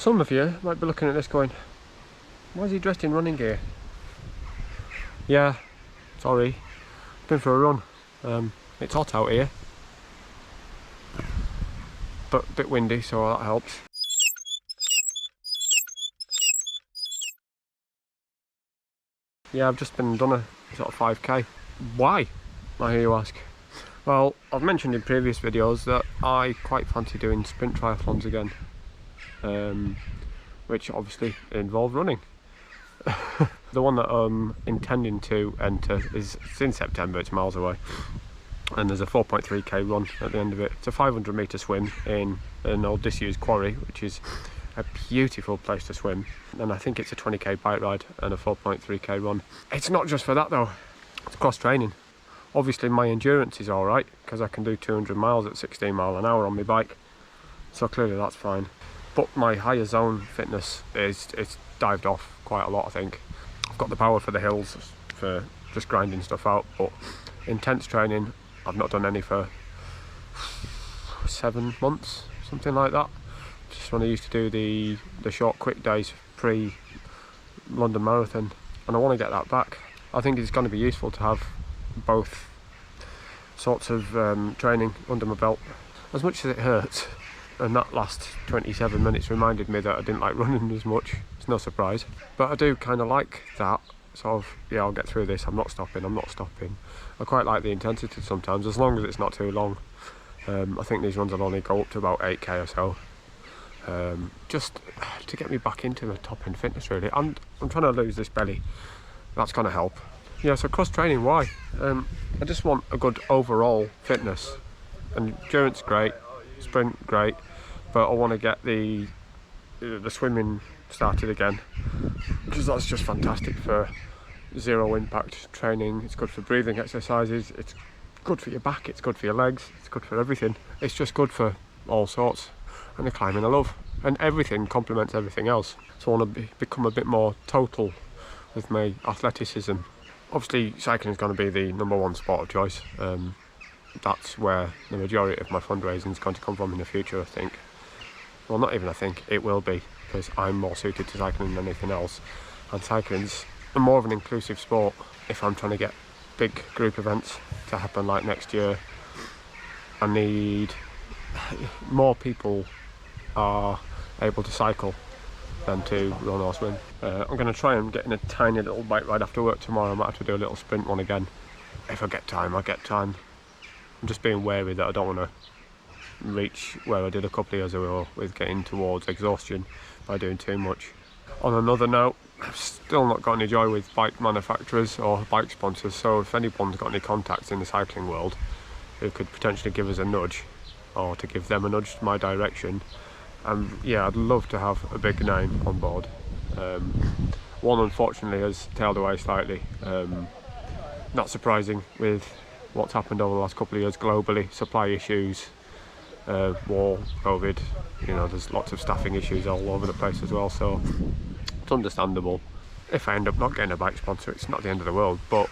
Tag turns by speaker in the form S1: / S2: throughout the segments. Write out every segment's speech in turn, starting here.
S1: Some of you might be looking at this going, why is he dressed in running gear? Yeah, sorry, been for a run. It's hot out here, but a bit windy, so that helps. Yeah, I've just been done a sort of 5k. Why, I hear you ask? Well, I've mentioned in previous videos that I quite fancy doing sprint triathlons again, which obviously involve running. The one that I'm intending to enter is in September. It's miles away, and there's a 4.3k run at the end of it. It's a 500 metre swim in an old disused quarry, which is a beautiful place to swim, and I think it's a 20k bike ride and a 4.3k run. It's not just for that though, it's cross training. Obviously my endurance is alright because I can do 200 miles at 16 mile an hour on my bike, so clearly that's fine. But my higher zone fitness it's dived off quite a lot. I think I've got the power for the hills, for just grinding stuff out, but intense training I've not done any for 7 months, something like that. Just when I used to do the short quick days pre London Marathon, and I want to get that back. I think it's going to be useful to have both sorts of training under my belt, as much as it hurts. And that last 27 minutes reminded me that I didn't like running as much. It's no surprise, but I do kind of like that sort of, yeah, I'll get through this, I'm not stopping. I quite like the intensity sometimes, as long as it's not too long. I think these runs will only go up to about 8k or so, just to get me back into the top end fitness really. And I'm trying to lose this belly, that's going to help. Yeah, so cross training, why? I just want a good overall fitness. Endurance great, sprint great, but I want to get the swimming started again, because that's just fantastic for zero impact training. It's good for breathing exercises, it's good for your back, it's good for your legs, it's good for everything. It's just good for all sorts. And the climbing I love, and everything complements everything else. So I want to become a bit more total with my athleticism. Obviously cycling is going to be the #1 sport of choice. That's where the majority of my fundraising is going to come from in the future, I think. Well, not even I think, it will be, because I'm more suited to cycling than anything else. And cycling's more of an inclusive sport. If I'm trying to get big group events to happen like next year, I need more people are able to cycle than to run or swim. I'm going to try and get in a tiny little bike ride after work tomorrow. I might have to do a little sprint one again. If I get time, I get time. I'm just being wary that I don't want to reach where I did a couple of years ago with getting towards exhaustion by doing too much. On another note, I've still not got any joy with bike manufacturers or bike sponsors, so if anyone's got any contacts in the cycling world who could potentially give us a nudge, or to give them a nudge to my direction, yeah, I'd love to have a big name on board. One unfortunately has tailed away slightly, not surprising with what's happened over the last couple of years globally, supply issues, war, COVID, you know, there's lots of staffing issues all over the place as well, so it's understandable. If I end up not getting a bike sponsor, it's not the end of the world, but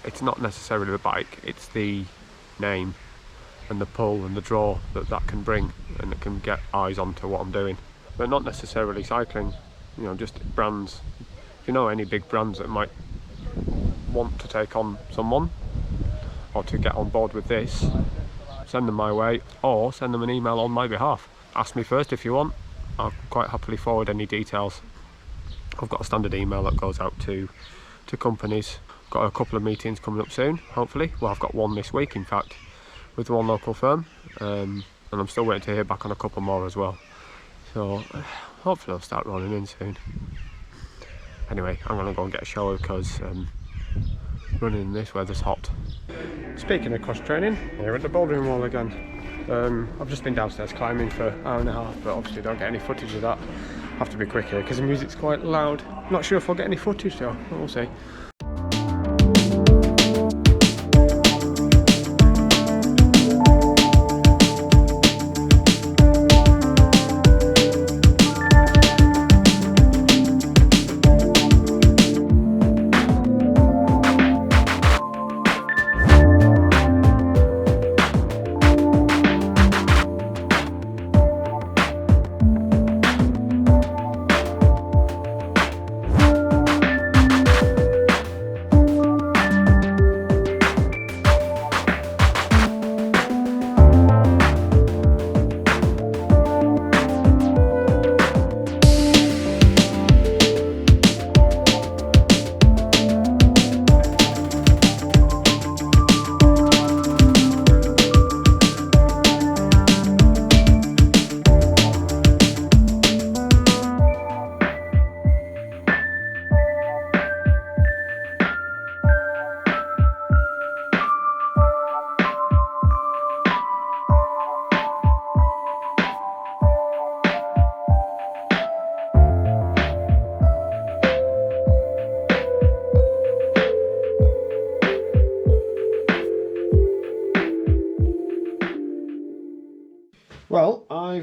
S1: it's not necessarily the bike, it's the name and the pull and the draw that can bring, and it can get eyes onto what I'm doing. But not necessarily cycling, you know, just brands. If you know any big brands that might want to take on someone or to get on board with this, send them my way, or send them an email on my behalf. Ask me first if you want, I'll quite happily forward any details. I've got a standard email that goes out to companies. Got a couple of meetings coming up soon, hopefully. Well, I've got one this week in fact, with one local firm, and I'm still waiting to hear back on a couple more as well. So hopefully I'll start rolling in soon. Anyway, I'm going to go and get a shower because running in this weather's hot. Speaking of cross training, here at the bouldering wall again. I've just been downstairs climbing for an hour and a half, but obviously don't get any footage of that. Have to be quick here because the music's quite loud. Not sure if I'll get any footage though, we'll see.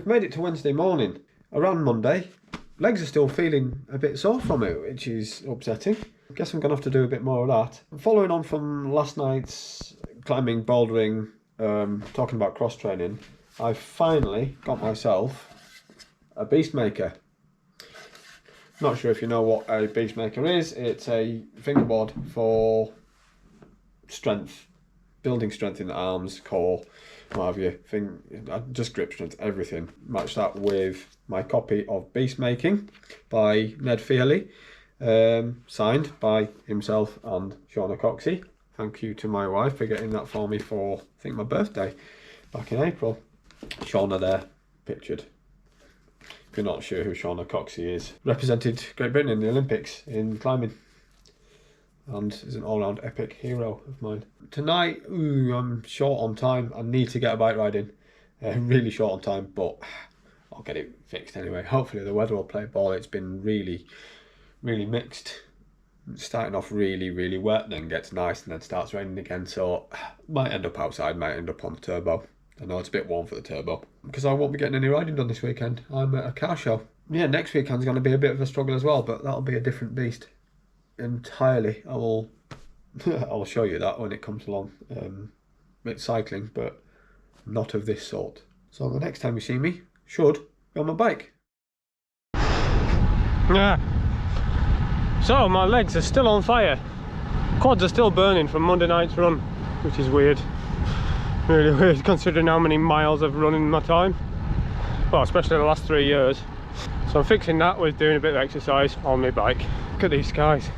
S2: we've made it to Wednesday morning. Around Monday, legs are still feeling a bit sore from it, which is upsetting. I guess I'm going to have to do a bit more of that. Following on from last night's climbing, bouldering, talking about cross training, I finally got myself a beast maker. Not sure if you know what a beast maker is. It's a fingerboard for strength, building strength in the arms, core, what have you, just grip strength, everything. Match that with my copy of Beast Making by Ned Fearley, signed by himself and Shauna Coxey. Thank you to my wife for getting that for me for, I think, my birthday back in April. Shauna there, pictured. If you're not sure who Shauna Coxey is, represented Great Britain in the Olympics in climbing and is an all-round epic hero of mine. Tonight, I'm short on time. I need to get a bike riding. Really short on time, but I'll get it fixed anyway. Hopefully the weather will play ball. It's been really, really mixed. It's starting off really, really wet, then gets nice, and then starts raining again. So might end up outside, might end up on the turbo. I know it's a bit warm for the turbo because I won't be getting any riding done this weekend. I'm at a car show. Yeah, next weekend's going to be a bit of a struggle as well, but that'll be a different beast entirely. I'll show you that when it comes along. It's cycling, but not of this sort. So the next time you see me, should be on my bike.
S1: Yeah. So my legs are still on fire. Quads are still burning from Monday night's run, which is weird. Really weird considering how many miles I've run in my time. Well, especially the last 3 years. So I'm fixing that with doing a bit of exercise on my bike. Look at these skies.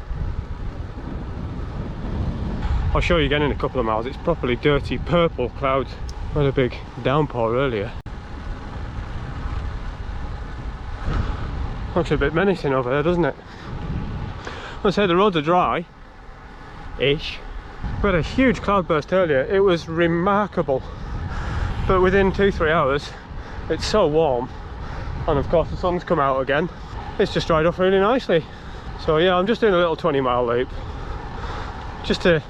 S1: I'll show you again in a couple of miles. It's properly dirty purple clouds. We had a big downpour earlier. Looks a bit menacing over there, doesn't it? I'd say the roads are dry-ish. We had a huge cloudburst earlier. It was remarkable. But within 2-3 hours, it's so warm. And of course the sun's come out again. It's just dried off really nicely. So yeah, I'm just doing a little 20-mile loop. Just to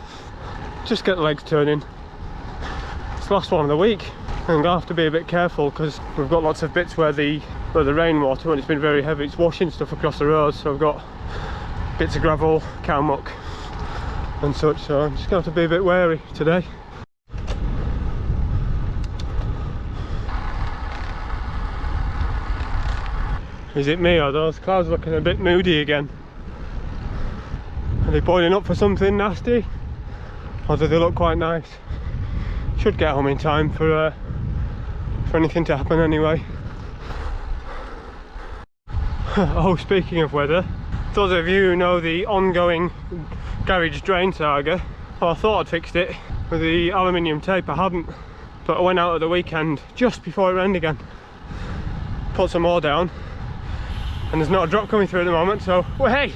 S1: get the legs turning. It's the last one of the week. I'm gonna have to be a bit careful because we've got lots of bits where the rainwater, when it's been very heavy, it's washing stuff across the road. So I've got bits of gravel, cow muck and such, so I'm just going to have to be a bit wary today. Is it me, or are those clouds looking a bit moody again? Are they boiling up for something nasty? Or do they look quite nice? Should get home in time for anything to happen anyway. Oh, speaking of weather, those of you who know the ongoing garage drain saga, well, I thought I'd fixed it with the aluminium tape. I hadn't, but I went out at the weekend just before it rained again, put some more down, and there's not a drop coming through at the moment, so well, hey!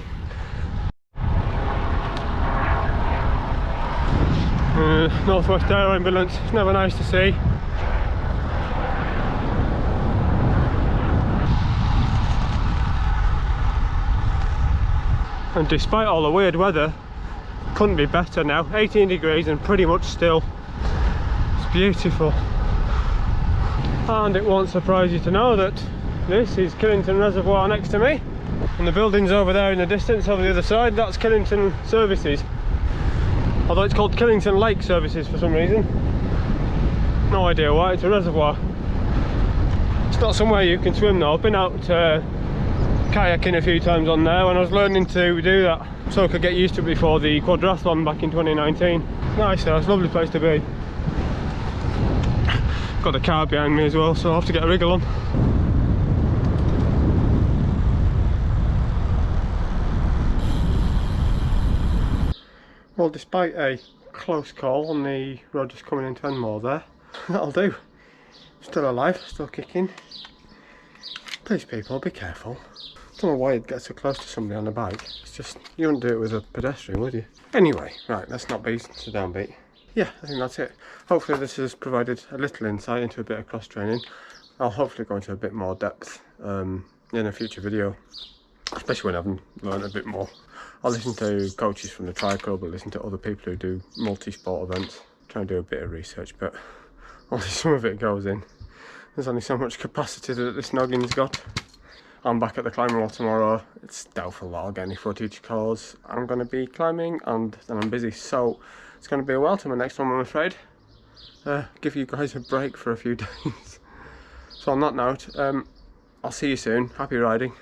S1: Northwest Air Ambulance, it's never nice to see. And despite all the weird weather, couldn't be better now. 18 degrees and pretty much still. It's beautiful. And it won't surprise you to know that this is Killington Reservoir next to me. And the buildings over there in the distance over the other side, that's Killington Services. Although it's called Killington Lake Services for some reason. No idea why, it's a reservoir. It's not somewhere you can swim though. I've been out kayaking a few times on there when I was learning to do that, so I could get used to it before the quadrathlon back in 2019. Nice though, it's a lovely place to be. Got the car behind me as well, so I'll have to get a wriggle on. Well, despite a close call on the road just coming into Enmore there, that'll do. Still alive, still kicking. Please people, be careful. I don't know why you'd get so close to somebody on a bike. It's just, you wouldn't do it with a pedestrian, would you? Anyway, right, let's not be so downbeat. Yeah, I think that's it. Hopefully this has provided a little insight into a bit of cross training. I'll hopefully go into a bit more depth in a future video, especially when I've learned a bit more. I'll listen to coaches from the Tri Club, I'll listen to other people who do multi-sport events, try and do a bit of research, but only some of it goes in. There's only so much capacity that this noggin's got. I'm back at the climbing wall tomorrow. It's doubtful that I'll get any footage because I'm going to be climbing and then I'm busy, so it's going to be a while to my next one, I'm afraid. Give you guys a break for a few days. So on that note, I'll see you soon. Happy riding.